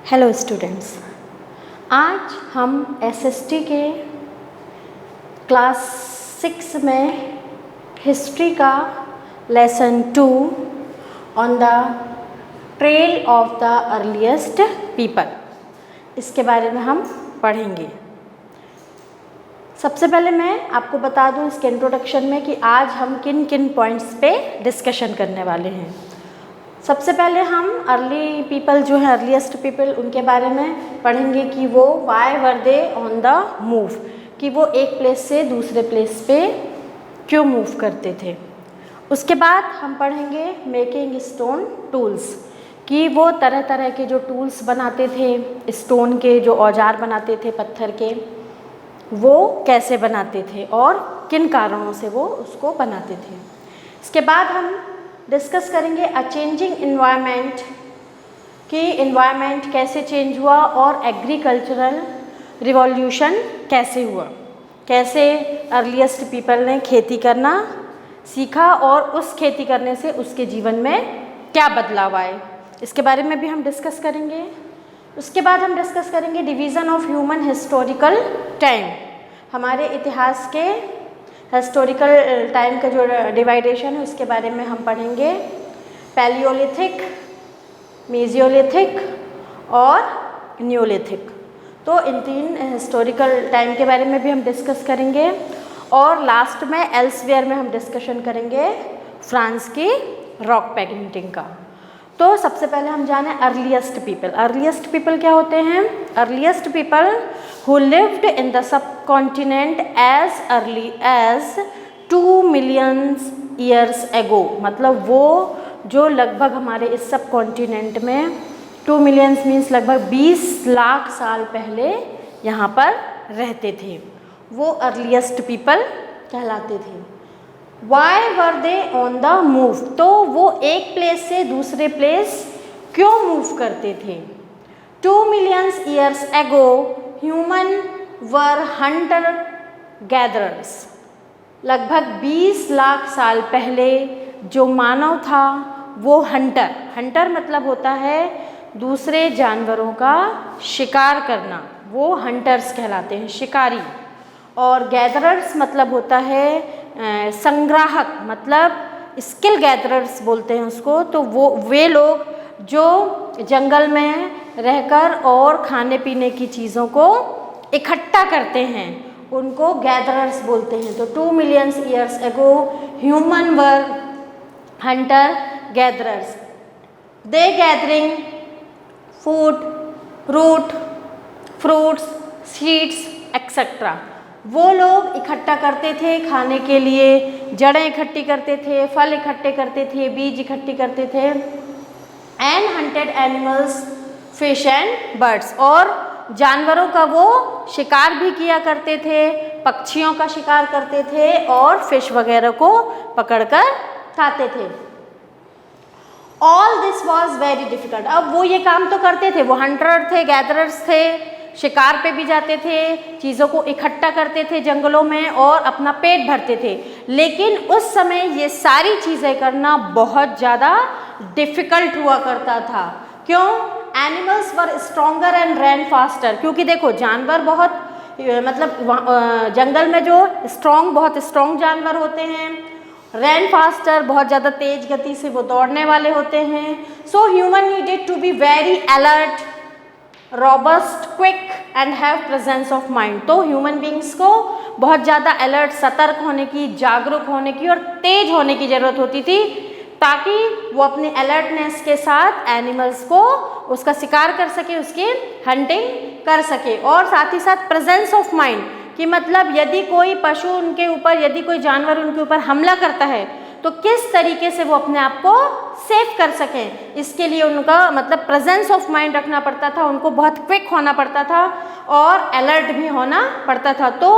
Hello students, आज हम SST के क्लास 6 में हिस्ट्री का lesson 2 on the trail of the earliest people इसके बारे में हम पढ़ेंगे। सबसे पहले मैं आपको बता दूं इसके इंट्रोडक्शन में कि आज हम किन किन पॉइंट्स पे डिस्कशन करने वाले हैं। सबसे पहले हम अर्ली पीपल जो है अर्लीस्ट पीपल उनके बारे में पढ़ेंगे कि वो why were they on the move, कि वो एक प्लेस से दूसरे प्लेस पे क्यों मूव करते थे। उसके बाद हम पढ़ेंगे मेकिंग स्टोन टूल्स, कि वो तरह तरह के जो टूल्स बनाते थे, स्टोन के जो औजार बनाते थे पत्थर के, वो कैसे बनाते थे और किन कारणों से वो उसको बनाते थे। इसके बाद हम डिस्कस करेंगे अ चेंजिंग इन्वायरमेंट, कि इन्वायरमेंट कैसे चेंज हुआ और एग्रीकल्चरल रिवॉल्यूशन कैसे हुआ, कैसे अर्लीस्ट पीपल ने खेती करना सीखा और उस खेती करने से उसके जीवन में क्या बदलाव आए, इसके बारे में भी हम डिस्कस करेंगे। उसके बाद हम डिस्कस करेंगे division of human historical time, हमारे इतिहास के हिस्टोरिकल टाइम का जो डिवाइडेशन है उसके बारे में हम पढ़ेंगे। पैलियोलिथिक, मेजियोलिथिक और न्यूलिथिक, तो इन तीन हिस्टोरिकल टाइम के बारे में भी हम डिस्कस करेंगे। और लास्ट में एल्सवेयर में हम डिस्कशन करेंगे फ्रांस की रॉक पेंटिंग का। तो सबसे पहले हम जाने अर्लीस्ट पीपल। अर्लीस्ट पीपल क्या होते हैं? Earliest people who lived in the subcontinent as early as 2 million years ago, मतलब वो जो लगभग हमारे इस सब कॉन्टिनेंट में 2 मिलियन मीन्स लगभग 20 लाख साल पहले यहाँ पर रहते थे, वो अर्लीस्ट पीपल कहलाते थे। Why were they on the move, तो वो एक प्लेस से दूसरे प्लेस क्यों मूव करते थे। 2 million years ago human were hunter gatherers, लगभग 20 लाख साल पहले जो मानव था वो हंटर मतलब होता है दूसरे जानवरों का शिकार करना, वो हंटर्स कहलाते हैं, शिकारी। और गैदरर्स मतलब होता है संग्राहक, मतलब स्किल गैदरर्स बोलते हैं उसको। तो वो वे लोग जो जंगल में रहकर और खाने पीने की चीज़ों को इकट्ठा करते हैं उनको गैदरर्स बोलते हैं। तो 2 million years ago human were hunter gatherers, they gathering food, root, fruits, seeds etcetera. वो लोग इकट्ठा करते थे खाने के लिए, जड़ें इकट्ठी करते थे, फल इकट्ठे करते थे, बीज इकट्ठी करते थे। And hunted animals, fish and birds, और जानवरों का वो शिकार भी किया करते थे, पक्षियों का शिकार करते थे और फिश वगैरह को पकड़कर खाते थे। All this was very difficult, अब वो ये काम तो करते थे, वो हंटर थे, गैदरर्स थे, शिकार पे भी जाते थे, चीज़ों को इकट्ठा करते थे जंगलों में और अपना पेट भरते थे, लेकिन उस समय ये सारी चीज़ें करना बहुत ज़्यादा डिफ़िकल्ट हुआ करता था। क्यों? Animals were stronger and ran faster, क्योंकि देखो जानवर बहुत मतलब जंगल में जो बहुत स्ट्रॉन्ग जानवर होते हैं, रैन फास्टर बहुत ज़्यादा तेज गति से वो दौड़ने वाले होते हैं। So human needed to be very alert, robust, quick and have presence of mind. तो ह्यूमन बींग्स को बहुत ज़्यादा अलर्ट, सतर्क होने की, जागरूक होने की और तेज होने की ज़रूरत होती थी, ताकि वो अपने अलर्टनेस के साथ एनिमल्स को उसका शिकार कर सके, उसकी हंटिंग कर सके। और साथ ही साथ प्रेजेंस ऑफ माइंड, कि मतलब यदि कोई पशु उनके ऊपर, यदि कोई जानवर उनके ऊपर हमला करता है तो किस तरीके से वो अपने आप को सेफ कर सकें, इसके लिए उनका मतलब प्रेजेंस ऑफ माइंड रखना पड़ता था, उनको बहुत क्विक होना पड़ता था और अलर्ट भी होना पड़ता था। तो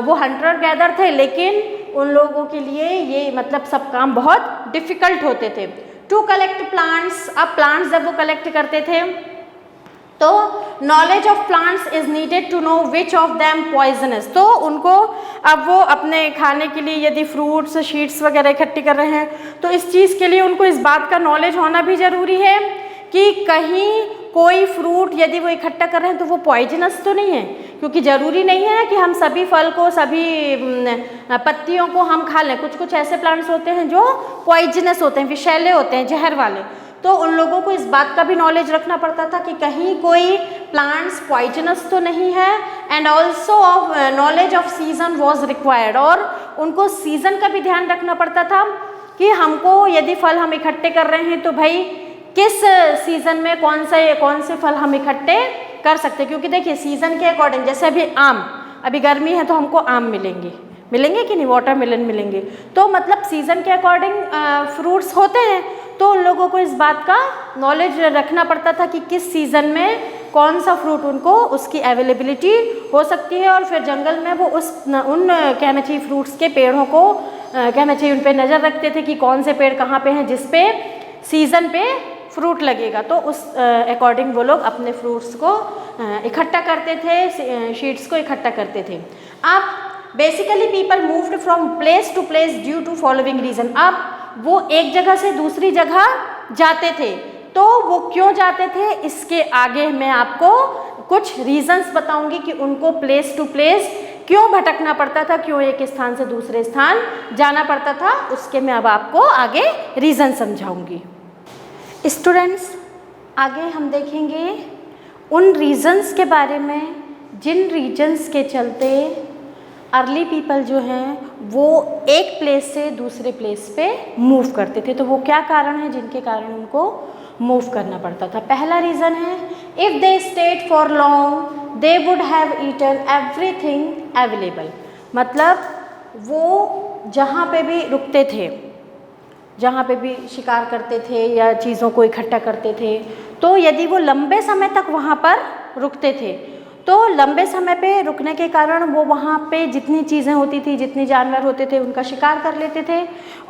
वो हंटर गैदर थे, लेकिन उन लोगों के लिए ये मतलब सब काम बहुत डिफ़िकल्ट होते थे। टू कलेक्ट प्लांट्स, अब प्लांट्स जब वो कलेक्ट करते थे तो knowledge of plants is needed to know which of them poisonous, तो उनको अब वो अपने खाने के लिए यदि फ्रूट्स, शीड्स वगैरह इकट्ठी कर रहे हैं तो इस चीज़ के लिए उनको इस बात का नॉलेज होना भी ज़रूरी है कि कहीं कोई फ्रूट यदि वो इकट्ठा कर रहे हैं तो वो पॉइजनस तो नहीं है, क्योंकि ज़रूरी नहीं है कि हम सभी फल को, सभी पत्तियों को हम खा लें। कुछ कुछ ऐसे प्लांट्स होते हैं जो पॉइजनस होते हैं, विषैले होते हैं, जहर वाले। तो उन लोगों को इस बात का भी नॉलेज रखना पड़ता था कि कहीं कोई प्लांट्स पॉइजनस तो नहीं है, and also knowledge off season was required. और उनको सीज़न का भी ध्यान रखना पड़ता था कि हमको यदि फल हम इकट्ठे कर रहे हैं तो भाई किस सीज़न में कौन से फल हम इकट्ठे कर सकते हैं। क्योंकि देखिए सीज़न के अकॉर्डिंग, जैसे अभी आम, अभी गर्मी है तो हमको आम मिलेंगे कि नहीं, वाटरमेलन मिलेंगे। तो मतलब सीज़न के अकॉर्डिंग फ्रूट्स होते हैं, तो उन लोगों को इस बात का नॉलेज रखना पड़ता था कि किस सीज़न में कौन सा फ्रूट उनको उसकी अवेलेबिलिटी हो सकती है। और फिर जंगल में वो उन कहना चाहिए फ्रूट्स के पेड़ों को कहना चाहिए उन पे नज़र रखते थे कि कौन से पेड़ कहाँ पे हैं जिस पे सीज़न पे फ्रूट लगेगा। तो उस अकॉर्डिंग वो लोग अपने फ्रूट्स को इकट्ठा करते थे, शीड्स को इकट्ठा करते थे। अब basically people moved from place to place due to following reason. अब वो एक जगह से दूसरी जगह जाते थे, तो वो क्यों जाते थे इसके आगे मैं आपको कुछ रीजंस बताऊंगी कि उनको प्लेस टू प्लेस क्यों भटकना पड़ता था, क्यों एक स्थान से दूसरे स्थान जाना पड़ता था, उसके मैं अब आपको आगे रीज़न समझाऊंगी। स्टूडेंट्स, आगे हम देखेंगे उन रीजंस के बारे में जिन रीजंस के चलते अर्ली पीपल जो हैं वो एक प्लेस से दूसरे प्लेस पे मूव करते थे। तो वो क्या कारण है जिनके कारण उनको मूव करना पड़ता था। पहला रीज़न है, if they stayed for long they would have eaten everything available. मतलब वो जहाँ पे भी रुकते थे, जहाँ पे भी शिकार करते थे या चीज़ों को इकट्ठा करते थे, तो यदि वो लंबे समय तक वहाँ पर रुकते थे तो लंबे समय पे रुकने के कारण वो वहाँ पे जितनी चीज़ें होती थी, जितने जानवर होते थे उनका शिकार कर लेते थे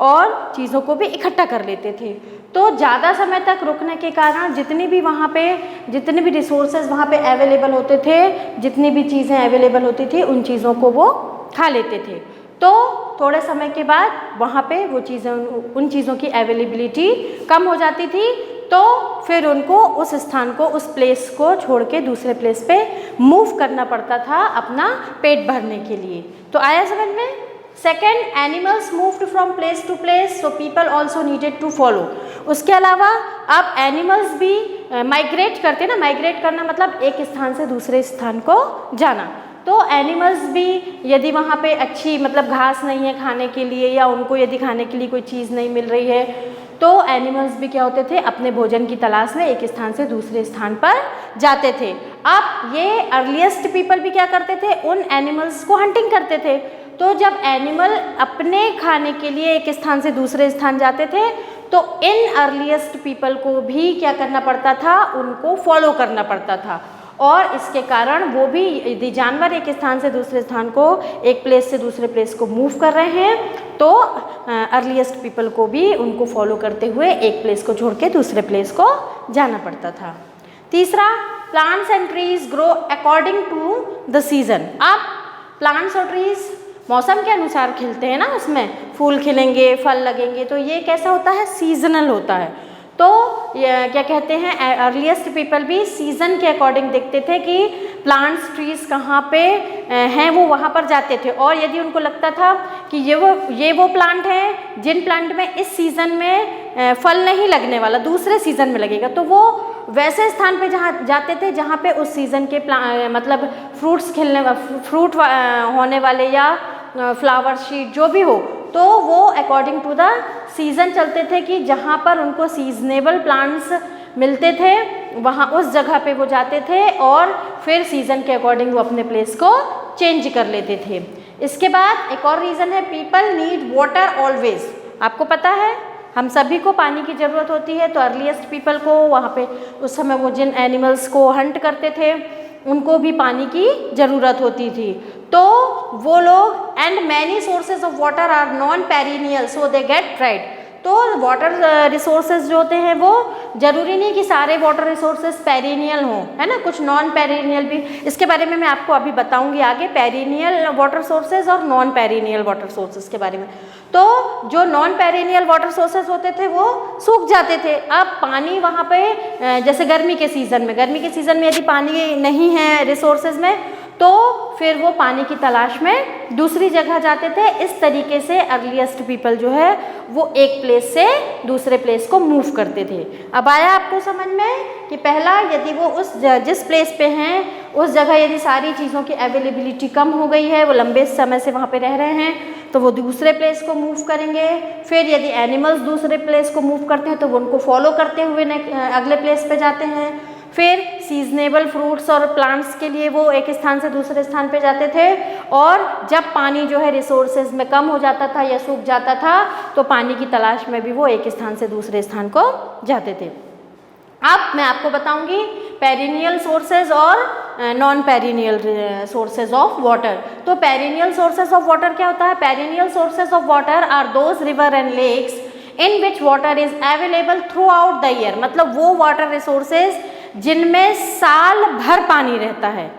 और चीज़ों को भी इकट्ठा कर लेते थे। तो ज़्यादा समय तक रुकने के कारण जितनी भी वहाँ पे जितने भी रिसोर्सेज वहाँ पे अवेलेबल होते थे, जितनी भी चीज़ें अवेलेबल होती थी उन चीज़ों को वो खा लेते थे। तो थोड़े समय के बाद वहाँ पे वो चीज़ें उन चीज़ों की अवेलेबिलिटी कम हो जाती थी, तो फिर उनको उस स्थान को, उस प्लेस को छोड़ के दूसरे प्लेस पे मूव करना पड़ता था अपना पेट भरने के लिए। तो आया समझ में। Second, animals moved from place to place, so people also needed to follow. उसके अलावा अब एनिमल्स भी माइग्रेट करते ना, माइग्रेट करना मतलब एक स्थान से दूसरे स्थान को जाना। तो एनिमल्स भी यदि वहाँ पे अच्छी मतलब घास नहीं है खाने के लिए, या उनको यदि खाने के लिए कोई चीज़ नहीं मिल रही है, तो एनिमल्स भी क्या होते थे, अपने भोजन की तलाश में एक स्थान से दूसरे स्थान पर जाते थे। अब ये अर्लीस्ट पीपल भी क्या करते थे, उन एनिमल्स को हंटिंग करते थे। तो जब एनिमल अपने खाने के लिए एक स्थान से दूसरे स्थान जाते थे, तो इन अर्लीस्ट पीपल को भी क्या करना पड़ता था, उनको फॉलो करना पड़ता था। और इसके कारण वो भी, यदि जानवर एक स्थान से दूसरे स्थान को, एक प्लेस से दूसरे प्लेस को मूव कर रहे हैं, तो अर्लीस्ट पीपल को भी उनको फॉलो करते हुए एक प्लेस को छोड़ के दूसरे प्लेस को जाना पड़ता था। तीसरा, plants and trees grow according to the season. अब प्लांट्स और ट्रीज मौसम के अनुसार खिलते हैं ना, उसमें फूल खिलेंगे, फल लगेंगे, तो ये कैसा होता है, सीजनल होता है। तो क्या कहते हैं, अर्लीस्ट पीपल भी सीज़न के अकॉर्डिंग देखते थे कि प्लांट्स ट्रीज कहाँ पे हैं, वो वहाँ पर जाते थे। और यदि उनको लगता था कि ये वो प्लांट हैं जिन प्लांट में इस सीज़न में फल नहीं लगने वाला, दूसरे सीज़न में लगेगा, तो वो वैसे स्थान पे जहाँ जाते थे जहाँ पे उस सीज़न के मतलब फ्रूट्स फ्रूट होने वाले या फ्लावर शीट जो भी हो, तो वो अकॉर्डिंग टू द सीज़न चलते थे कि जहाँ पर उनको सीजनेबल प्लांट्स मिलते थे वहाँ उस जगह पे वो जाते थे और फिर सीज़न के अकॉर्डिंग वो अपने प्लेस को चेंज कर लेते थे। इसके बाद एक और रीज़न है, पीपल नीड वाटर ऑलवेज। आपको पता है हम सभी को पानी की ज़रूरत होती है, तो अर्लीस्ट पीपल को वहाँ पे उस समय वो जिन एनिमल्स को हंट करते थे उनको भी पानी की ज़रूरत होती थी। तो वो लोग, and many sources of water are non perennial so they get dried. तो वाटर रिसोर्सेज जो होते हैं वो ज़रूरी नहीं कि सारे वाटर रिसोर्सेज पेरिनियल हों, है ना, कुछ नॉन पेरिनियल भी, इसके बारे में मैं आपको अभी बताऊंगी आगे, पेरिनियल वाटर सोर्सेज और नॉन पेरिनियल वाटर सोर्सेज के बारे में। तो जो नॉन पेरिनियल वाटर सोर्सेज होते थे वो सूख जाते थे। अब पानी वहाँ पे जैसे गर्मी के सीज़न में यदि पानी नहीं है रिसोर्सेज में तो फिर वो पानी की तलाश में दूसरी जगह जाते थे। इस तरीके से अर्लीस्ट पीपल जो है वो एक प्लेस से दूसरे प्लेस को मूव करते थे। अब आया आपको समझ में कि पहला, यदि वो उस जिस प्लेस पे हैं उस जगह यदि सारी चीज़ों की अवेलेबिलिटी कम हो गई है, वो लंबे समय से वहाँ पे रह रहे हैं, तो वो दूसरे प्लेस को मूव करेंगे। फिर यदि एनिमल्स दूसरे प्लेस को मूव करते हैं तो वो उनको फॉलो करते हुए अगले प्लेस पे जाते हैं। फिर सीजनेबल फ्रूट्स और प्लांट्स के लिए वो एक स्थान से दूसरे स्थान पे जाते थे, और जब पानी जो है रिसोर्सेज में कम हो जाता था या सूख जाता था तो पानी की तलाश में भी वो एक स्थान से दूसरे स्थान को जाते थे। अब मैं आपको बताऊंगी पेरिनियल सोर्सेज और non perennial sources of water. तो पेरिनियल सोर्सेज ऑफ वाटर क्या होता है? Perennial sources of water are those river and lakes in which water is available throughout the year. मतलब वो वाटर रिसोर्सेज जिनमें साल भर पानी रहता है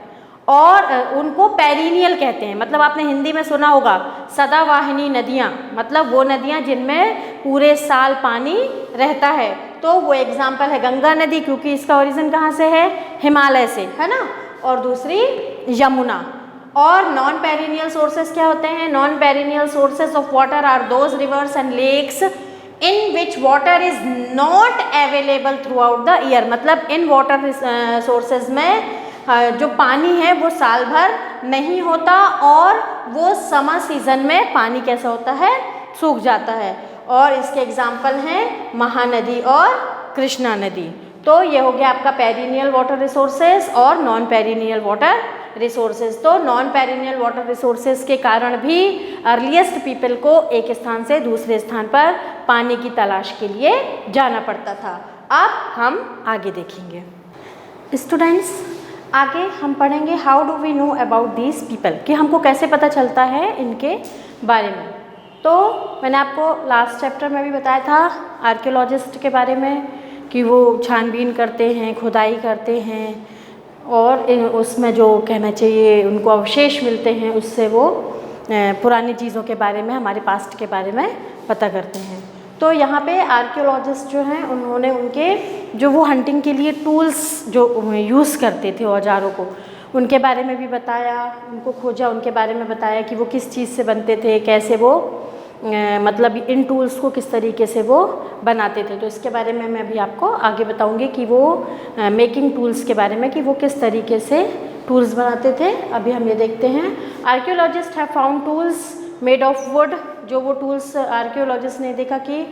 और उनको पेरिनियल कहते हैं। मतलब आपने हिंदी में सुना होगा सदावाहिनी नदियाँ, मतलब वो नदियाँ जिनमें पूरे साल पानी रहता है। तो वो एग्जाम्पल है गंगा नदी, क्योंकि इसका ओरिजिन कहाँ से है? हिमालय से, है ना, और दूसरी यमुना। और नॉन पेरिनियल सोर्सेज क्या होते हैं? Non perennial sources of water are those rivers and lakes in which water is not available throughout the year. मतलब इन वाटर सोर्सेज में जो पानी है वो साल भर नहीं होता और वो समर सीजन में पानी कैसा होता है? सूख जाता है। और इसके एग्जाम्पल हैं महानदी और कृष्णा नदी। तो ये हो गया आपका पेरिनियल वाटर रिसोर्सेज और नॉन पेरिनियल वाटर रिसोर्सेज। तो नॉन पेरिनियल वाटर रिसोर्सेज के कारण भी अर्लीस्ट पीपल को एक स्थान से दूसरे स्थान पर पानी की तलाश के लिए जाना पड़ता था। अब हम आगे देखेंगे स्टूडेंट्स, आगे हम पढ़ेंगे how do we know about these people, कि हमको कैसे पता चलता है इनके बारे में। तो मैंने आपको लास्ट चैप्टर में भी बताया था आर्कियोलॉजिस्ट के बारे में कि वो छानबीन करते हैं, खुदाई करते हैं और उसमें जो कहना चाहिए उनको अवशेष मिलते हैं उससे वो पुरानी चीज़ों के बारे में, हमारे पास्ट के बारे में पता करते हैं। तो यहाँ पे आर्कियोलॉजिस्ट जो हैं उन्होंने उनके जो वो हंटिंग के लिए टूल्स जो यूज़ करते थे, औजारों को, उनके बारे में भी बताया, उनको खोजा, उनके बारे में बताया कि वो किस चीज़ से बनते थे, कैसे वो मतलब इन टूल्स को किस तरीके से वो बनाते थे। तो इसके बारे में मैं अभी आपको आगे बताऊंगी कि वो मेकिंग टूल्स के बारे में, कि वो किस तरीके से टूल्स बनाते थे। अभी हम ये देखते हैं। Archaeologist have found tools made of would. जो वो टूल्स आर्कियोलॉजिस्ट ने देखा कि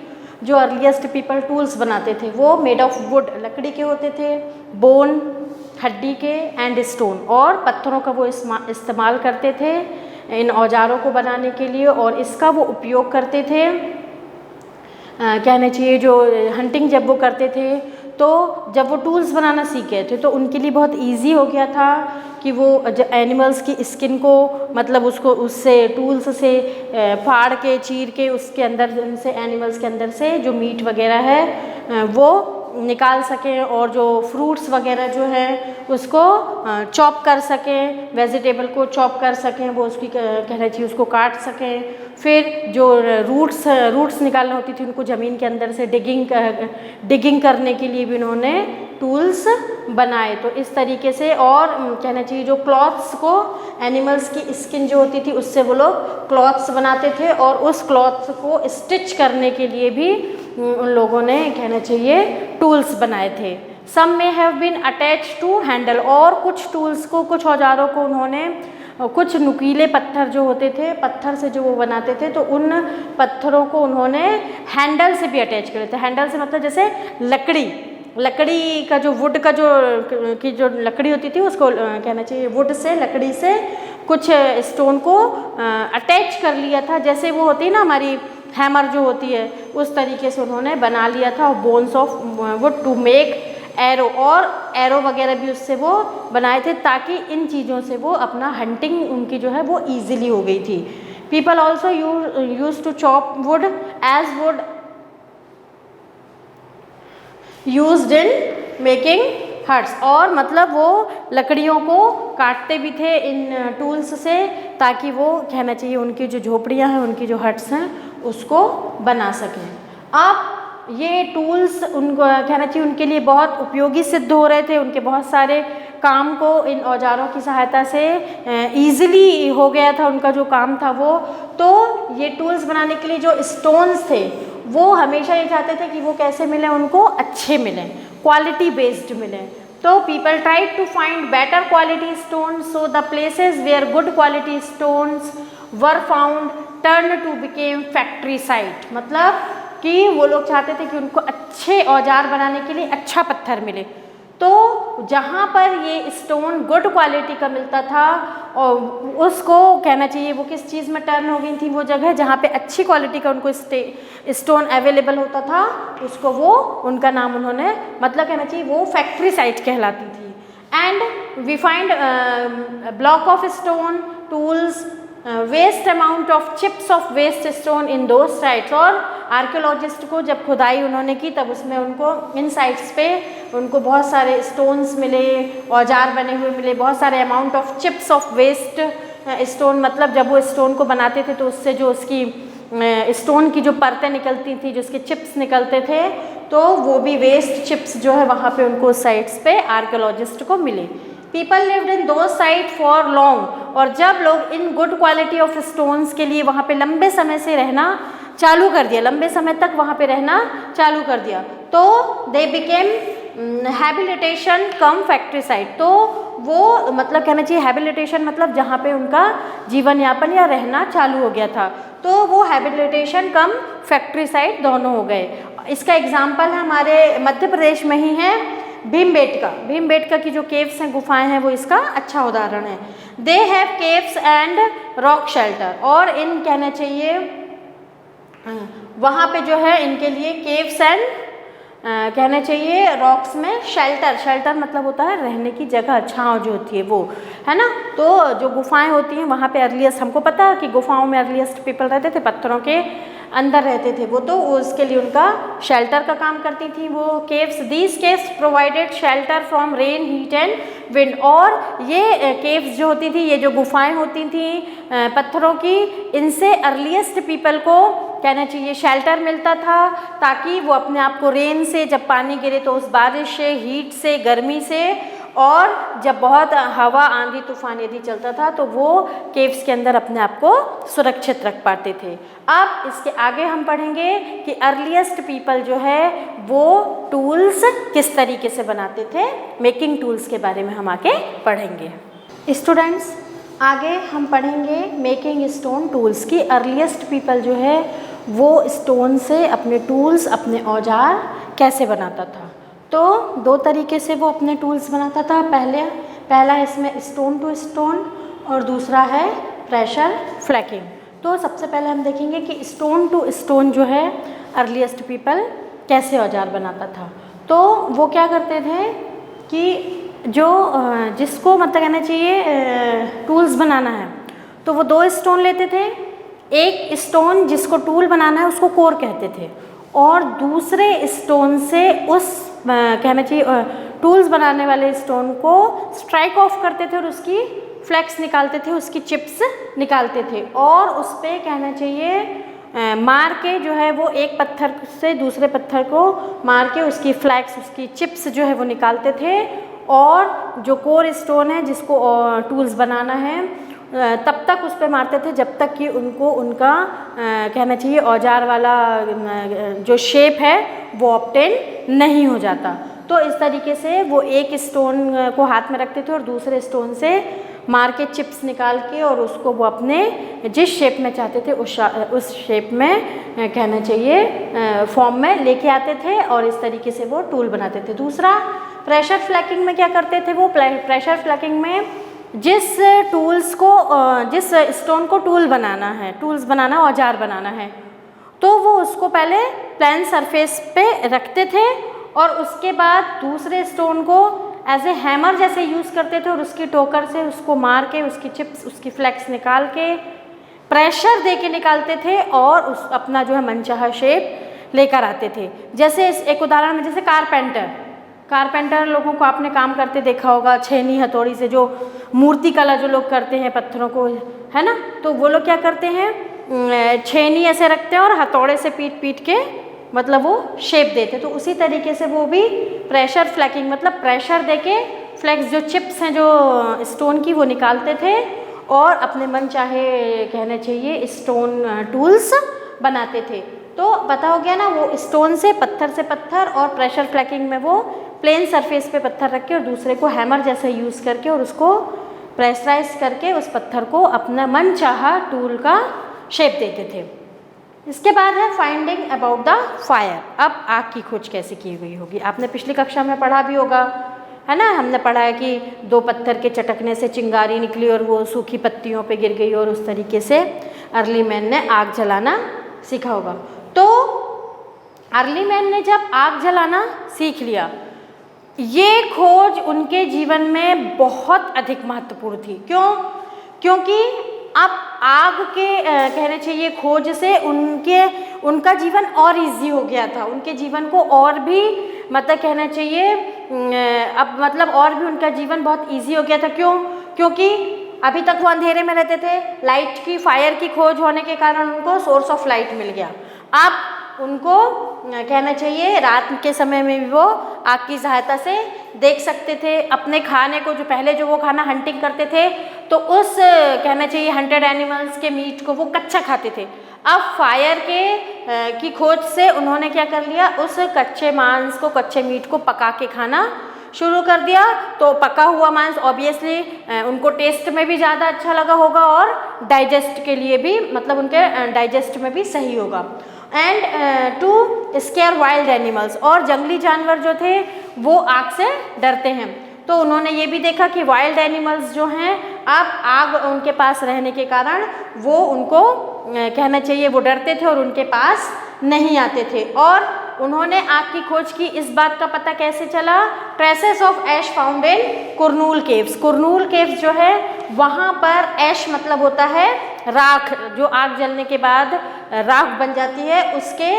जो अर्लीस्ट पीपल टूल्स बनाते थे वो मेड ऑफ वुड, लकड़ी के होते थे, बोन, हड्डी के, एंड स्टोन, और पत्थरों का वो इस्तेमाल करते थे इन औजारों को बनाने के लिए। और इसका वो उपयोग करते थे, कहना चाहिए जो हंटिंग जब वो करते थे तो जब वो टूल्स बनाना सीखे थे तो उनके लिए बहुत इजी हो गया था कि वो एनिमल्स की स्किन को, मतलब उसको उससे टूल्स से फाड़ के, चीर के उसके अंदर से, एनिमल्स के अंदर से जो मीट वगैरह है वो निकाल सकें, और जो फ्रूट्स वगैरह जो है उसको चॉप कर सकें, वेजिटेबल को चॉप कर सकें, वो उसकी कहना चाहिए उसको काट सकें। फिर जो रूट्स निकालना होती थी उनको ज़मीन के अंदर से डिगिंग करने के लिए भी उन्होंने टूल्स बनाए। तो इस तरीके से, और कहना चाहिए जो क्लॉथ्स को, एनिमल्स की स्किन जो होती थी उससे वो लोग क्लॉथ्स बनाते थे, और उस क्लॉथ्स को स्टिच करने के लिए भी उन लोगों ने कहना चाहिए टूल्स बनाए थे। Some may have been attach to handle, और कुछ टूल्स को, कुछ औजारों को उन्होंने कुछ नुकीले पत्थर जो होते थे, पत्थर से जो वो बनाते थे, तो उन पत्थरों को उन्होंने हैंडल से भी अटैच करे थे। हैंडल से मतलब जैसे लकड़ी का जो वुड का जो लकड़ी होती थी उसको कहना चाहिए वुड से, लकड़ी से कुछ स्टोन को अटैच कर लिया था, जैसे वो होती है ना हमारी हैमर जो होती है, उस तरीके से उन्होंने बना लिया था। Bones of wood to make arrow, और एरो वगैरह भी उससे वो बनाए थे ताकि इन चीज़ों से वो अपना हंटिंग उनकी जो है वो ईजिली हो गई थी। People also use to chop wood as wood used in making huts, और मतलब वो लकड़ियों को काटते भी थे इन टूल्स से, ताकि वो कहना चाहिए उनकी जो झोपड़ियाँ हैं, उनकी जो हट्स हैं, उसको बना सकें। अब ये टूल्स उनको कहना चाहिए उनके लिए बहुत उपयोगी सिद्ध हो रहे थे, उनके बहुत सारे काम को इन औजारों की सहायता से ईज़िली हो गया था उनका जो काम था वो। तो ये टूल्स बनाने के लिए जो स्टोन्स थे वो हमेशा ये चाहते थे कि वो कैसे मिलें, उनको अच्छे मिलें, क्वालिटी बेस्ड मिलें। तो people tried to find better quality stones, so the places where good quality stones were found turn to became factory site. मतलब कि वो लोग चाहते थे कि उनको अच्छे औजार बनाने के लिए अच्छा पत्थर मिले। तो जहाँ पर ये स्टोन गुड क्वालिटी का मिलता था, और उसको कहना चाहिए वो किस चीज़ में टर्न हो गई थी, वो जगह जहाँ पे अच्छी क्वालिटी का उनको स्टोन अवेलेबल होता था, उसको वो उनका नाम उन्होंने मतलब कहना चाहिए वो फैक्ट्री साइट कहलाती थी। And we find block of stone tools waste amount of chips of waste stone in those sites. और आर्कियोलॉजिस्ट को जब खुदाई उन्होंने की तब उसमें उनको इन साइट्स पे उनको बहुत सारे स्टोन्स मिले, औजार बने हुए मिले, बहुत सारे amount of chips of waste stone. मतलब जब वो स्टोन को बनाते थे तो उससे जो उसकी स्टोन की जो परतें निकलती थी, जो उसके चिप्स निकलते थे, तो वो भी वेस्ट चिप्स जो है वहाँ पे उनको साइट्स पे आर्कियोलॉजिस्ट को मिले। पीपल लिव्ड इन दो साइट फॉर लॉन्ग, और जब लोग in good quality of stones के लिए वहाँ पे लंबे समय से रहना चालू कर दिया, लंबे समय तक वहाँ पे रहना चालू कर दिया, तो they became habilitation come factory site. तो वो मतलब कहना चाहिए हैबिलिटेशन मतलब जहाँ पे उनका जीवन यापन या रहना चालू हो गया था, तो वो हैबिलिटेशन कम फैक्ट्री साइट दोनों हो गए। इसका एग्जाम्पल हमारे मध्य प्रदेश में ही है भीमबेटका। भीमबेटका की जो केव्स हैं, गुफाएं हैं, वो इसका अच्छा उदाहरण है। They have caves and rock shelter, और इन कहना चाहिए वहाँ पे जो है इनके लिए केव्स एंड कहना चाहिए रॉक्स में शेल्टर। शेल्टर मतलब होता है रहने की जगह, छांव जो होती है वो, है ना। तो जो गुफाएं होती हैं वहाँ पे अर्लीस्ट, हमको पता है कि गुफाओं में अर्लीस्ट पीपल रहते थे, पत्थरों के अंदर रहते थे वो, तो उसके लिए उनका शेल्टर का काम करती थी वो caves. These caves provided shelter from rain, heat and wind. और ये केव्स जो होती थी, ये जो गुफाएं होती थी पत्थरों की, इनसे अर्लीस्ट पीपल को कहना चाहिए शेल्टर मिलता था, ताकि वो अपने आप को रेन से, जब पानी गिरे तो उस बारिश से, हीट से, गर्मी से, और जब बहुत हवा, आंधी, तूफान यदि चलता था तो वो केव्स के अंदर अपने आप को सुरक्षित रख पाते थे। अब इसके आगे हम पढ़ेंगे कि अर्लीस्ट पीपल जो है वो टूल्स किस तरीके से बनाते थे, मेकिंग टूल्स के बारे में हम आगे पढ़ेंगे। स्टूडेंट्स, आगे हम पढ़ेंगे मेकिंग स्टोन टूल्स की। अर्लीस्ट पीपल जो है वो स्टोन से अपने टूल्स, अपने औजार कैसे बनाता था। तो दो तरीके से वो अपने टूल्स बनाता था। पहला इसमें स्टोन टू स्टोन, और दूसरा है प्रेशर फ्लैकिंग। तो सबसे पहले हम देखेंगे कि स्टोन टू स्टोन जो है अर्लीस्ट पीपल कैसे औजार बनाता था। तो वो क्या करते थे कि जो जिसको मतलब कहना चाहिए टूल्स बनाना है, तो वो दो स्टोन लेते थे। एक स्टोन जिसको टूल बनाना है उसको कोर कहते थे, और दूसरे स्टोन से उस कहना चाहिए टूल्स बनाने वाले स्टोन को स्ट्राइक ऑफ करते थे और उसकी फ्लैक्स निकालते थे, उसकी चिप्स निकालते थे, और उस पर कहना चाहिए मार के जो है वो एक पत्थर से दूसरे पत्थर को मार के उसकी फ्लैक्स, उसकी चिप्स जो है वो निकालते थे। और जो कोर स्टोन है जिसको टूल्स बनाना है तब तक उस पर मारते थे जब तक कि उनको उनका कहना चाहिए औजार वाला जो शेप है वो ऑब्टेन नहीं हो जाता। तो इस तरीके से वो एक स्टोन को हाथ में रखते थे और दूसरे स्टोन से मार के चिप्स निकाल के और उसको वो अपने जिस शेप में चाहते थे उस शेप में कहना चाहिए फॉर्म में लेके आते थे, और इस तरीके से वो टूल बनाते थे। दूसरा प्रेशर फ्लैकिंग में क्या करते थे वो, प्रेशर फ्लैकिंग में जिस स्टोन को टूल बनाना है, टूल्स बनाना, औजार बनाना है, तो वो उसको पहले प्लेन सरफेस पे रखते थे और उसके बाद दूसरे स्टोन को एज ए हैमर जैसे यूज़ करते थे और उसकी टोकर से उसको मार के उसकी चिप्स, उसकी फ्लैक्स निकाल के प्रेशर दे के निकालते थे और उस अपना जो है मनचाहा शेप लेकर आते थे। जैसे एक उदाहरण में, जैसे कारपेंटर लोगों को आपने काम करते देखा होगा, छेनी हथौड़ी से, जो मूर्ति कला जो लोग करते हैं पत्थरों को, है ना, तो वो लोग क्या करते हैं, छेनी ऐसे रखते हैं और हथौड़े से पीट के मतलब वो शेप देते। तो उसी तरीके से वो भी प्रेशर फ्लैकिंग, मतलब प्रेशर देके फ्लैक्स, जो चिप्स हैं जो स्टोन की, वो निकालते थे और अपने मन चाहे कहने चाहिए स्टोन टूल्स बनाते थे। तो पता हो गया ना, वो स्टोन से पत्थर और प्रेशर फ्लैकिंग में वो प्लेन सरफेस पे पत्थर रख के और दूसरे को हैमर जैसे यूज़ करके और उसको प्रेशराइज करके उस पत्थर को अपना मन चाहा टूल का शेप देते थे। इसके बाद है फाइंडिंग अबाउट द फायर। अब आग की खोज कैसे की गई होगी, आपने पिछली कक्षा में पढ़ा भी होगा, है ना। हमने पढ़ा है कि 2 पत्थर के चटकने से चिंगारी निकली और वो सूखी पत्तियों पे गिर गई और उस तरीके से अर्ली मैन ने आग जलाना सीखा होगा। तो अर्ली मैन ने जब आग जलाना सीख लिया, ये खोज उनके जीवन में बहुत अधिक महत्वपूर्ण थी। क्यों? क्योंकि अब आग के कहने चाहिए खोज से उनका जीवन और इजी हो गया था, उनके जीवन को और भी मतलब कहना चाहिए अब मतलब और भी उनका जीवन बहुत इजी हो गया था। क्यों? क्योंकि अभी तक वो अंधेरे में रहते थे, लाइट की, फायर की खोज होने के कारण उनको सोर्स ऑफ लाइट मिल गया। अब उनको कहना चाहिए रात के समय में भी वो आग की सहायता से देख सकते थे अपने खाने को। जो पहले जो वो खाना हंटिंग करते थे तो उस कहना चाहिए हंटेड एनिमल्स के मीट को वो कच्चा खाते थे। अब फायर की खोज से उन्होंने क्या कर लिया, उस कच्चे मांस को, कच्चे मीट को पका के खाना शुरू कर दिया। तो पका हुआ मांस ऑब्वियसली उनको टेस्ट में भी ज़्यादा अच्छा लगा होगा और डाइजेस्ट के लिए भी, मतलब उनके डाइजेस्ट में भी सही होगा। And to scare wild animals, और जंगली जानवर जो थे वो आग से डरते हैं। तो उन्होंने ये भी देखा कि वाइल्ड एनिमल्स जो हैं, अब आग उनके पास रहने के कारण वो उनको कहना चाहिए वो डरते थे और उनके पास नहीं आते थे। और उन्होंने आग की खोज की। इस बात का पता कैसे चला? Traces of ash found in Kurnool caves. Kurnool caves जो है वहाँ पर ऐश मतलब होता है राख, जो आग जलने के बाद राख बन जाती है, उसके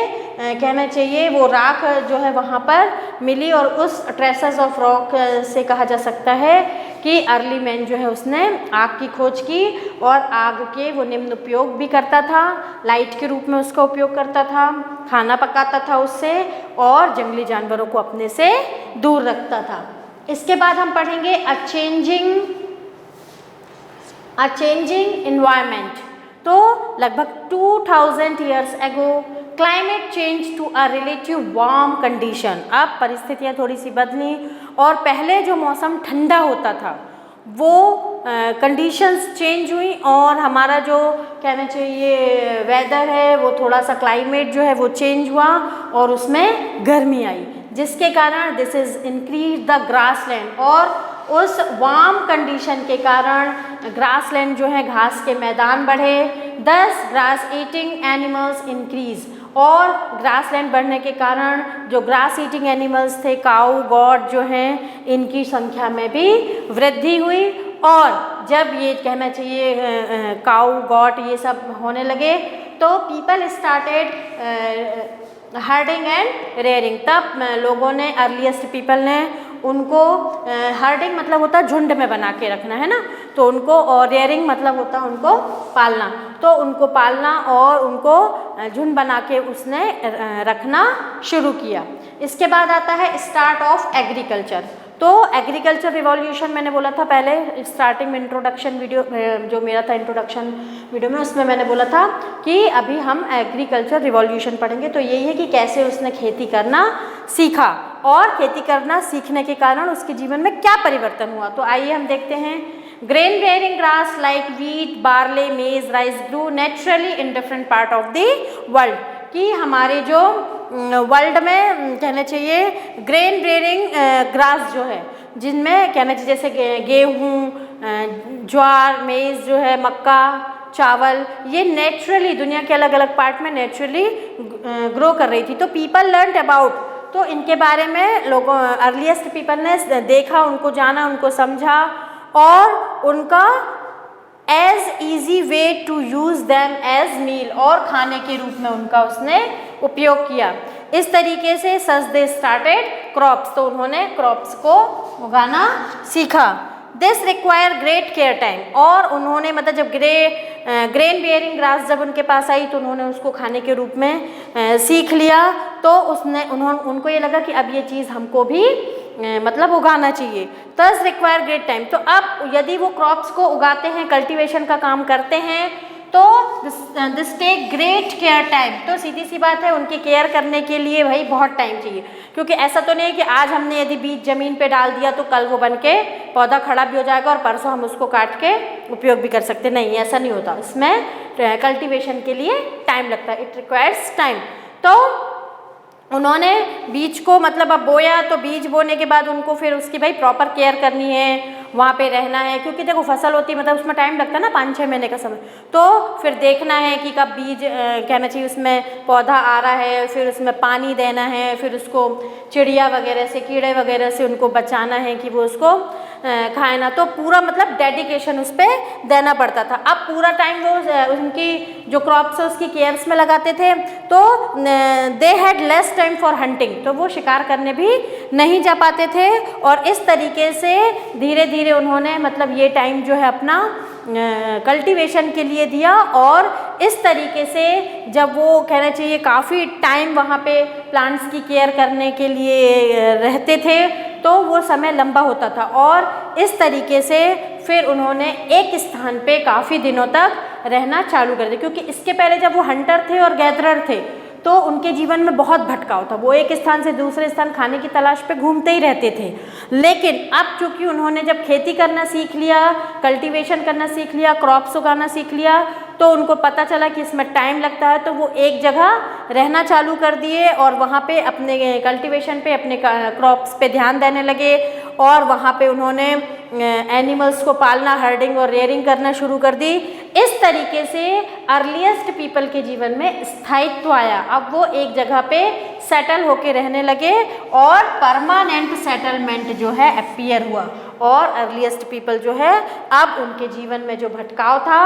कहना चाहिए वो राख जो है वहाँ पर मिली। और उस ट्रेसेस ऑफ रॉक से कहा जा सकता है कि अर्ली मैन जो है उसने आग की खोज की और आग के वो निम्न उपयोग भी करता था। लाइट के रूप में उसका उपयोग करता था, खाना पकाता था उससे, और जंगली जानवरों को अपने से दूर रखता था। इसके बाद हम पढ़ेंगे अ चेंजिंग इन्वायरमेंट। तो लगभग 2000 years ago climate change to a relative warm condition. अब परिस्थितियाँ थोड़ी सी बदली और पहले जो मौसम ठंडा होता था वो कंडीशंस चेंज हुई और हमारा जो कहना चाहिए वेदर है वो थोड़ा सा क्लाइमेट जो है वो चेंज हुआ और उसमें गर्मी आई, जिसके कारण this is increase the grassland. और उस वार्म कंडीशन के कारण ग्रासलैंड जो है घास के मैदान बढ़े। दस ग्रास ईटिंग एनिमल्स इंक्रीज, और ग्रासलैंड बढ़ने के कारण जो ग्रास ईटिंग एनिमल्स थे, काऊ, गॉट जो हैं, इनकी संख्या में भी वृद्धि हुई। और जब ये कहना चाहिए काऊ, गॉट ये सब होने लगे तो people started herding and rearing. तब लोगों ने, अर्लीस्ट पीपल ने उनको हर्डिंग मतलब होता है झुंड में बना के रखना, है ना, तो उनको, और रेयरिंग मतलब होता है उनको पालना, तो उनको पालना और उनको झुंड बना के उसने रखना शुरू किया। इसके बाद आता है स्टार्ट ऑफ एग्रीकल्चर। तो एग्रीकल्चर रिवॉल्यूशन मैंने बोला था पहले स्टार्टिंग में, इंट्रोडक्शन वीडियो जो मेरा था इंट्रोडक्शन वीडियो में, उसमें मैंने बोला था कि अभी हम एग्रीकल्चर रिवॉल्यूशन पढ़ेंगे। तो यही है कि कैसे उसने खेती करना सीखा और खेती करना सीखने के कारण उसके जीवन में क्या परिवर्तन हुआ। तो आइए हम देखते हैं। Grain bearing grass like wheat, barley, maize, rice grew naturally in different part of the world. कि हमारे जो वर्ल्ड में कहना चाहिए ग्रेन बेयरिंग ग्रास जो है, जिनमें कहना चाहिए जैसे गेहूँ, ज्वार, मेज जो है, मक्का, चावल, ये नेचुरली दुनिया के अलग अलग पार्ट में नेचुरली ग्रो कर रही थी। तो पीपल लर्नड अबाउट, तो इनके बारे में लोगों, अर्लीस्ट पीपल ने देखा, उनको जाना, उनको समझा और उनका as easy way to use them as meal, और खाने के रूप में उनका उसने उपयोग किया। इस तरीके से सच दे स्टार्टेड क्रॉप्स, तो उन्होंने क्रॉप्स को उगाना सीखा। This require great care time, और उन्होंने मतलब जब ग्रेन बियरिंग ग्रास जब उनके पास आई तो उन्होंने उसको खाने के रूप में सीख लिया। तो उनको ये लगा कि अब ये चीज़ हमको भी मतलब उगाना चाहिए। दस रिक्वायर ग्रेट टाइम, तो अब यदि वो क्रॉप्स को उगाते हैं, कल्टीवेशन का काम करते हैं, तो this take great care time, तो सीधी सी बात है उनकी केयर करने के लिए भाई बहुत टाइम चाहिए, क्योंकि ऐसा तो नहीं है कि आज हमने यदि बीज जमीन पे डाल दिया तो कल वो बन के पौधा खड़ा भी हो जाएगा और परसों हम उसको काट के उपयोग भी कर सकते, नहीं ऐसा नहीं होता। इसमें कल्टीवेशन के लिए टाइम लगता है, इट रिक्वायर्स टाइम। तो उन्होंने बीज को मतलब अब बोया, तो बीज बोने के बाद उनको फिर उसकी भाई प्रॉपर केयर करनी है, वहाँ पे रहना है, क्योंकि देखो फसल होती है मतलब उसमें टाइम लगता है ना 5-6 महीने का समय, तो फिर देखना है कि कब बीज कहना चाहिए उसमें पौधा आ रहा है, फिर उसमें पानी देना है, फिर उसको चिड़िया वगैरह से, कीड़े वगैरह से उनको बचाना है कि वो उसको खाए ना, तो पूरा मतलब डेडिकेशन उस पर देना पड़ता था। अब पूरा टाइम वो उनकी जो क्रॉप्स है उसकी केयर्स में लगाते थे, तो they had less time for hunting, तो वो शिकार करने भी नहीं जा पाते थे। और इस तरीके से धीरे धीरे उन्होंने मतलब ये टाइम जो है अपना कल्टीवेशन के लिए दिया, और इस तरीके से जब वो कहना चाहिए काफ़ी टाइम वहाँ पे प्लांट्स की केयर करने के लिए रहते थे, तो वो समय लंबा होता था। और इस तरीके से फिर उन्होंने एक स्थान पे काफ़ी दिनों तक रहना चालू कर दिया, क्योंकि इसके पहले जब वो हंटर थे और गैदरर थे तो उनके जीवन में बहुत भटकाव था, वो एक स्थान से दूसरे स्थान खाने की तलाश पे घूमते ही रहते थे। लेकिन अब चूँकि उन्होंने जब खेती करना सीख लिया, कल्टीवेशन करना सीख लिया, क्रॉप्स उगाना सीख लिया, तो उनको पता चला कि इसमें टाइम लगता है, तो वो एक जगह रहना चालू कर दिए और वहाँ पे अपने कल्टीवेशन पे, अपने क्रॉप्स पे ध्यान देने लगे, और वहाँ पे उन्होंने एनिमल्स को पालना, हर्डिंग और रेयरिंग करना शुरू कर दी। इस तरीके से अर्लीस्ट पीपल के जीवन में स्थायित्व आया। अब वो एक जगह पे सेटल होके रहने लगे और परमानेंट सेटलमेंट जो है अपीयर हुआ, और अर्लीस्ट पीपल जो है अब उनके जीवन में जो भटकाव था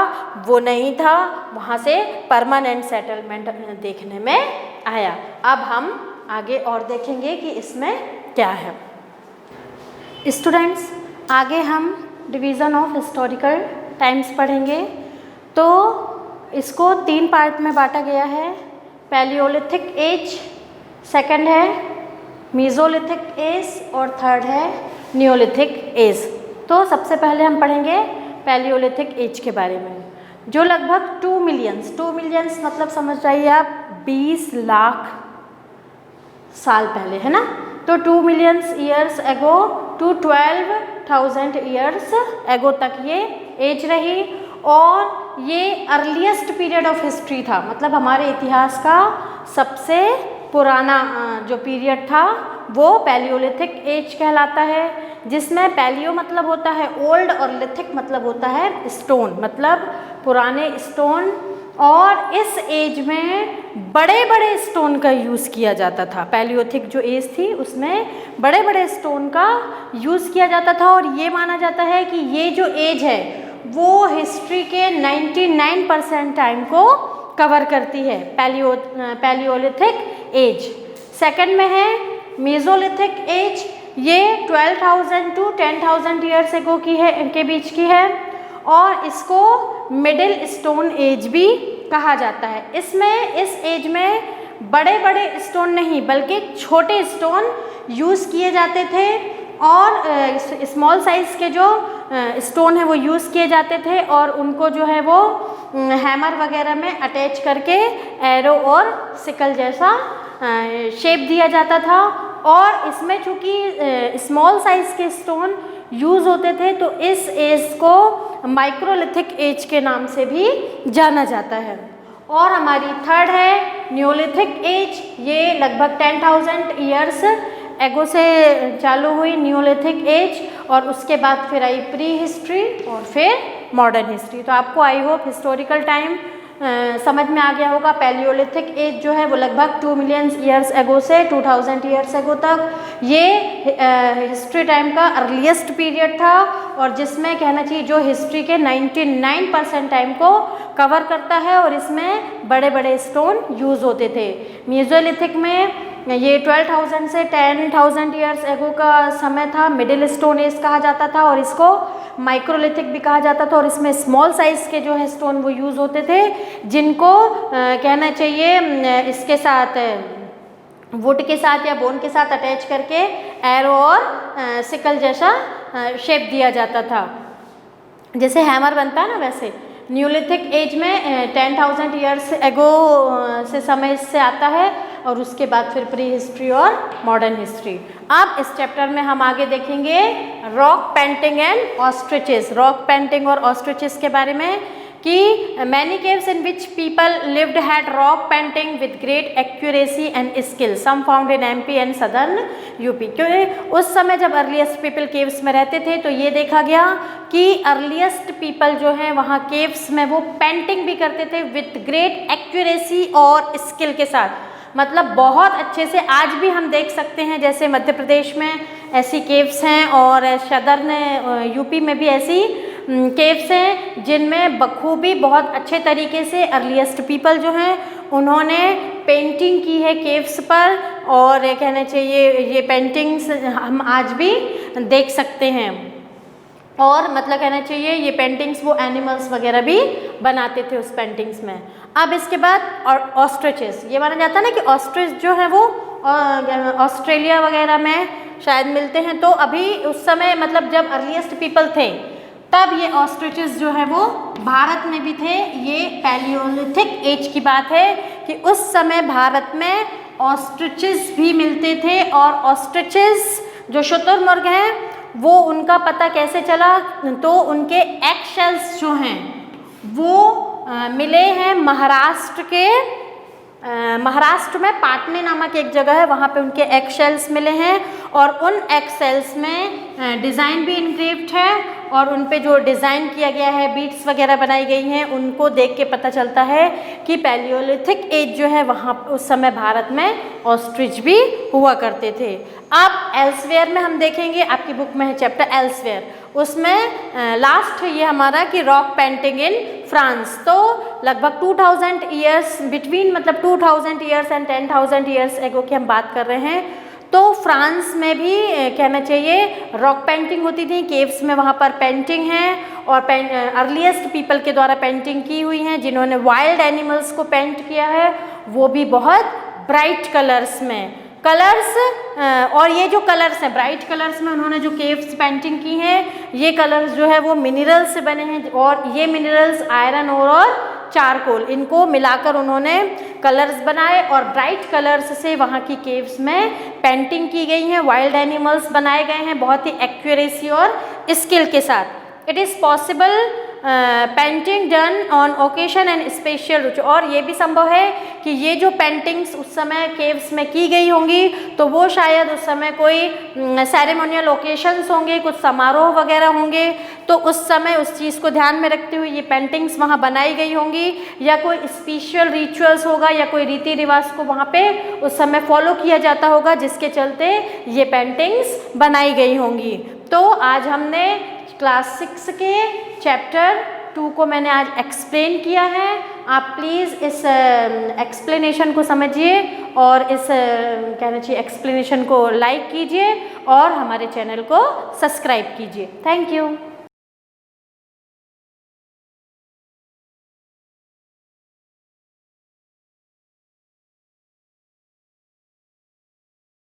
वो नहीं था, वहाँ से परमानेंट सेटलमेंट देखने में आया। अब हम आगे और देखेंगे कि इसमें क्या है। स्टूडेंट्स, आगे हम डिवीज़न ऑफ हिस्टोरिकल टाइम्स पढ़ेंगे। तो इसको 3 पार्ट में बांटा गया है। पैलियोलिथिक एज, सेकंड है मीज़ोलिथिक एज, और थर्ड है नियोलिथिक एज। तो सबसे पहले हम पढ़ेंगे पैलियोलिथिक एज के बारे में, जो लगभग 2 मिलियंस मतलब समझ जाइए आप 20 लाख साल पहले, है ना। तो 2 millions years ago to 12,000 years ago तक ये एज रही, और ये अर्लीस्ट पीरियड ऑफ हिस्ट्री था, मतलब हमारे इतिहास का सबसे पुराना जो पीरियड था वो पैलियोलिथिक एज कहलाता है, जिसमें पैलियो मतलब होता है ओल्ड और लिथिक मतलब होता है स्टोन, मतलब पुराने स्टोन। और इस एज में बड़े बड़े स्टोन का यूज़ किया जाता था। पैलियोलिथिक जो एज थी उसमें बड़े बड़े स्टोन का यूज़ किया जाता था, और ये माना जाता है कि ये जो एज है वो हिस्ट्री के 99% टाइम को कवर करती है, पैलियोलिथिक एज। सेकंड में है मीज़ोलिथिक एज, ये 12,000 to 10,000 ईयर्स एगो की है, के बीच की है, और इसको मिडिल स्टोन एज भी कहा जाता है। इसमें इस एज में बड़े बड़े स्टोन नहीं बल्कि छोटे स्टोन यूज़ किए जाते थे, और स्मॉल साइज़ के जो स्टोन है वो यूज़ किए जाते थे, और उनको जो है वो हैमर वगैरह में अटैच करके एरो और सिकल जैसा शेप दिया जाता था। और इसमें चूँकि स्मॉल साइज़ के स्टोन यूज़ होते थे तो इस एज को माइक्रोलिथिक एज के नाम से भी जाना जाता है। और हमारी थर्ड है नियोलिथिक एज, ये लगभग 10,000 ईयर्स एगो से चालू हुई नियोलिथिक एज, और उसके बाद फिर आई प्री हिस्ट्री और फिर मॉडर्न हिस्ट्री। तो आपको आई होप हिस्टोरिकल टाइम समझ में आ गया होगा। पैलियोलिथिक एज जो है वो लगभग 2 मिलियन ईयर्स एगो से 2000 ईयर्स एगो तक ये हिस्ट्री टाइम का अर्लीस्ट पीरियड था, और जिसमें कहना चाहिए जो हिस्ट्री के 99% टाइम को कवर करता है, और इसमें बड़े बड़े स्टोन यूज़ होते थे। मेसोलिथिक में ये 12,000 से 10,000 ईयर्स एगो का समय था। मिडिल स्टोन एज कहा जाता था, और इसको माइक्रोलिथिक भी कहा जाता था, और इसमें स्मॉल साइज़ के जो है स्टोन वो यूज़ होते थे, जिनको कहना चाहिए इसके साथ वुड के साथ या बोन के साथ अटैच करके एरो और सिकल जैसा शेप दिया जाता था, जैसे हैमर बनता है ना वैसे। न्यूलिथिक एज में 10,000 ईयर्स एगो से समय इससे आता है, और उसके बाद फिर प्री हिस्ट्री और मॉडर्न हिस्ट्री। अब इस चैप्टर में हम आगे देखेंगे rock painting and ostriches. Rock painting और ऑस्ट्रिचेस के बारे में कि many caves in which people lived had rock painting with great accuracy and skill, some found in MP and southern UP. क्योंकि उस समय जब अर्लीस्ट पीपल केव्स में रहते थे तो ये देखा गया कि अर्लीस्ट पीपल जो हैं वहाँ केव्स में वो पेंटिंग भी करते थे विद ग्रेट एक्यूरेसी और स्किल के साथ, मतलब बहुत अच्छे से। आज भी हम देख सकते हैं जैसे मध्य प्रदेश में ऐसी केव्स हैं, और सदर्न यूपी में भी ऐसी केव्स हैं जिनमें बखूबी बहुत अच्छे तरीके से अर्लीस्ट पीपल जो हैं उन्होंने पेंटिंग की है केव्स पर, और ये कहना चाहिए ये पेंटिंग्स हम आज भी देख सकते हैं। और मतलब कहना चाहिए ये पेंटिंग्स वो एनिमल्स वगैरह भी बनाते थे उस पेंटिंग्स में। अब इसके बाद और ऑस्ट्रिचेस, ये माना जाता है ना कि ऑस्ट्रिच जो है वो ऑस्ट्रेलिया वगैरह में शायद मिलते हैं। तो अभी उस समय मतलब जब अर्लीस्ट पीपल थे तब ये ऑस्ट्रिचेस जो है वो भारत में भी थे। ये पैलियोलिथिक एज की बात है कि उस समय भारत में ऑस्ट्रिचेस भी मिलते थे, और ऑस्ट्रिचेस जो शुतुरमुर्ग हैं वो उनका पता कैसे चला, तो उनके एग शेल्स जो हैं वो मिले हैं महाराष्ट्र के महाराष्ट्र में पाटने नामक एक जगह है, वहाँ पे उनके एग शेल्स मिले हैं, और उन एग शेल्स में डिज़ाइन भी इनग्रेव्ड है, और उन पे जो डिज़ाइन किया गया है, बीड्स वगैरह बनाई गई हैं, उनको देख के पता चलता है कि पैलियोलिथिक एज जो है वहाँ उस समय भारत में ऑस्ट्रिच भी हुआ करते थे। अब एल्सवेयर में हम देखेंगे, आपकी बुक में है चैप्टर एल्सवेयर, उसमें लास्ट ये हमारा कि रॉक पेंटिंग इन फ्रांस। तो लगभग 2000 ईयर्स बिटवीन, मतलब 2000 ईयर्स एंड 10,000 ईयर्स एगो की हम बात कर रहे हैं। तो फ्रांस में भी कहना चाहिए रॉक पेंटिंग होती थी, केव्स में वहाँ पर पेंटिंग है, और अर्लीस्ट पीपल के द्वारा पेंटिंग की हुई हैं, जिन्होंने वाइल्ड एनिमल्स को पेंट किया है, वो भी बहुत ब्राइट कलर्स में। कलर्स और ये जो कलर्स हैं ब्राइट कलर्स में उन्होंने जो केव्स पेंटिंग की हैं, ये कलर्स जो है वो मिनरल्स से बने हैं, और ये मिनरल्स आयरन और चारकोल, इनको मिलाकर उन्होंने कलर्स बनाए, और ब्राइट कलर्स से वहाँ की केव्स में पेंटिंग की गई हैं, वाइल्ड एनिमल्स बनाए गए हैं बहुत ही एक्यूरेसी और स्किल के साथ। It is possible painting done on occasion and special ritual, और ये भी संभव है कि ये जो पेंटिंग्स उस समय केव्स में की गई होंगी तो वो शायद उस समय कोई सेरेमोनियल ओकेशंस होंगे, कुछ समारोह वगैरह होंगे, तो उस समय उस चीज़ को ध्यान में रखते हुए ये पेंटिंग्स वहाँ बनाई गई होंगी, या कोई स्पेशल रिचुअल्स होगा या कोई रीति रिवाज को वहाँ पे उस समय फॉलो किया जाता होगा, जिसके चलते ये पेंटिंग्स बनाई गई होंगी। तो आज हमने क्लास 6 के चैप्टर 2 को मैंने आज एक्सप्लेन किया है। आप प्लीज़ इस एक्सप्लेनेशन को समझिए, और इस कहना चाहिए एक्सप्लेनेशन को लाइक कीजिए, और हमारे चैनल को सब्सक्राइब कीजिए। Thank you.